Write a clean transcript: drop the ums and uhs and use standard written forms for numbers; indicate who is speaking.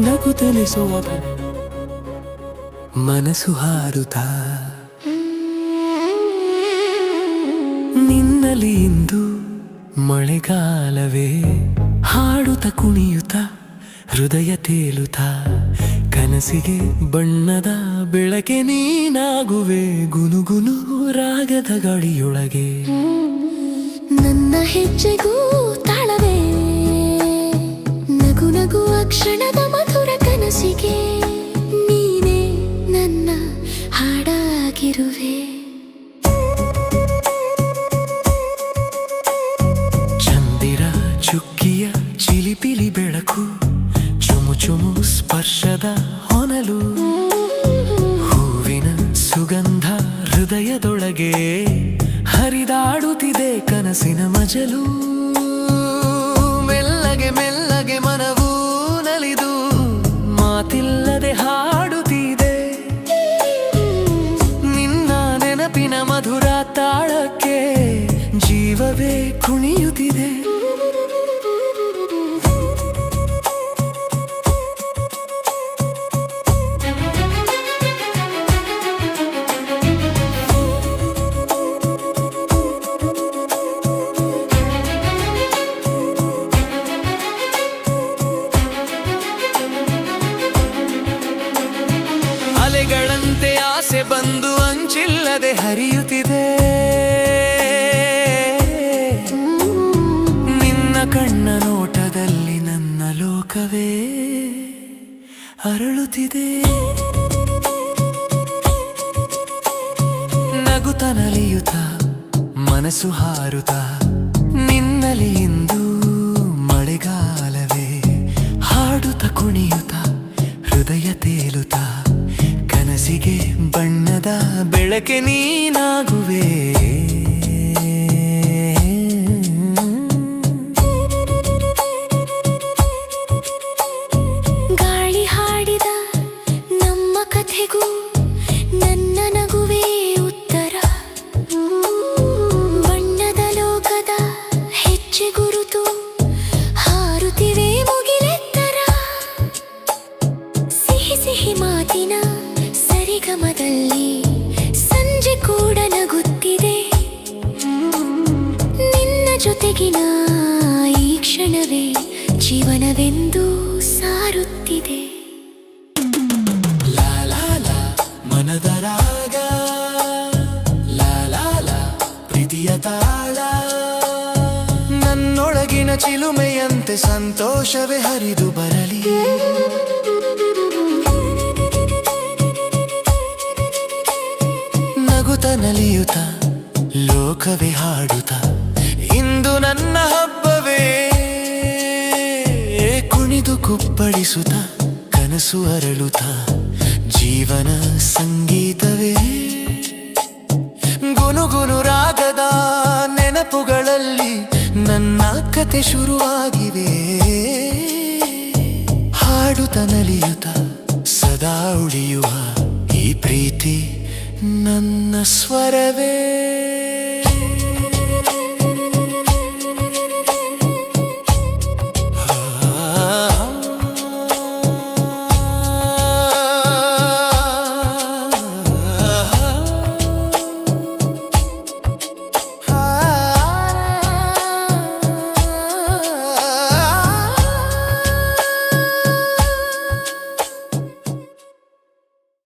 Speaker 1: ನಗುತ್ತಲೇ ಸೋವ ಮನಸ್ಸು ಹಾರುತ್ತಾ ನಿನ್ನಲಿ ಇಂದು ಮಳೆಗಾಲವೇ ಹಾಡುತ್ತ ಕುಣಿಯುತ್ತ ಹೃದಯ ತೇಲುತ್ತ ಕನಸಿಗೆ ಬಣ್ಣದ ಬೆಳಕೆ ನೀನಾಗುವೆ ಗುನುಗುನು ರಾಗದ ಗಾಳಿಯೊಳಗೆ
Speaker 2: ನನ್ನ ಹೆಜ್ಜೆಗೂ ತಾಳವೇ ನಗು ನಗುವ ಕ್ಷಣದ ಮಧುರ ಕನಸಿಗೆ ನೀನೇ ನನ್ನ ಹಾಡಾಗಿರುವೆ
Speaker 1: ಚಂದಿರ ಚುಕ್ಕಿಯ ಚಿಲಿಪಿಲಿ ಬೆಳಕು ಚುಮು ಚುಮು ಸ್ಪರ್ಶದ ಹೊನಲು ಹೂವಿನ ಸುಗಂಧ ಹೃದಯದೊಳಗೆ ಹರಿದಾಡುತ್ತಿದೆ ಕನಸಿನ ಮಜಲು ಮೆಲ್ಲಗೆ ಮೆಲ್ಲಗೆ ಮನವು ನಲಿದು ಮಾತಿಲ್ಲದೆ ಹಾಡುತ್ತಿದೆ ನಿನ್ನ ನೆನಪಿನ ಮಧುರ ತಾಳಕ್ಕೆ ಜೀವವೇ ಕುಣಿಯುತ್ತಿದೆ ಅಲೆಗಳಂತೆ ಆಸೆ ಬಂದು ಅಂಚಿಲ್ಲದೆ ಹರಿಯುತ್ತಿದೆ ನಿನ್ನ ಕಣ್ಣ ನೋಟದಲ್ಲಿ ನನ್ನ ಲೋಕವೇ ಅರಳುತ್ತಿದೆ ನಗುತ್ತ ನಲಿಯುತ್ತ ಮನಸ್ಸು ಹಾರುತ್ತ ನಿನ್ನಲಿ ಇಂದು ಮಳೆಗಾಲವೇ ಹಾಡುತ್ತ ಕುಣಿಯುತ್ತ ಹೃದಯ ತೇಲುತ್ತ ಕನಸಿಗೆ ಬಣ್ಣದ ಬೆಳಕೆ ನೀನಾಗುವೆ
Speaker 2: ಗಾಳಿ ಹಾಡಿದ ನಮ್ಮ ಕಥೆಗೂ ನನ್ನ ನಗುವೇ ಉತ್ತರ ಬಣ್ಣದ ಲೋಕದ ಹೆಜ್ಜೆ ಗುರುತು ಹಾರುತ್ತಿವೆ ಮುಗಿಲೆತ್ತರ ಸಿಹಿ ಸಿಹಿ ಮಾತಿನ ಸರಿಗಮದಲ್ಲಿ ಸಂಜೆ ಕೂಡ ನಗುತ್ತಿದೆ ನಿನ್ನ ಜೊತೆಗಿನ ಈ ಕ್ಷಣವೇ ಜೀವನವೆಂದು ಸಾರುತ್ತಿದೆ
Speaker 1: ಲಾ ಲಾ ಲಾ ಮನದ ರಾಗ ಲಾ ಲಾ ಲಾ ಪ್ರೀತಿಯ ತಾಳ ನನ್ನೊಳಗಿನ ಚಿಲುಮೆಯಂತೆ ಸಂತೋಷವೇ ಹರಿದು ಬರಲಿ ನಗುತ್ತ ನಲಿಯುತ್ತ ಲೋಕವೇ ಹಾಡುತ್ತ ಇಂದು ನನ್ನ ಹಬ್ಬವೇ ಕುಣಿದು ಕುಪ್ಪಳಿಸುತ್ತ ಕನಸು ಅರಳುತ್ತ ಜೀವನ ಸಂಗೀತವೇ ಗುನುಗುನು ರಾಗದ ನೆನಪುಗಳಲ್ಲಿ ನನ್ನ ಕತೆ ಶುರುವಾಗಿವೆ ಹಾಡುತ್ತ ನಲಿಯುತ್ತ ಸದಾ ಉಳಿಯುವ ಈ ಪ್ರೀತಿ ನನ್ನ ಸ್ವರವೇ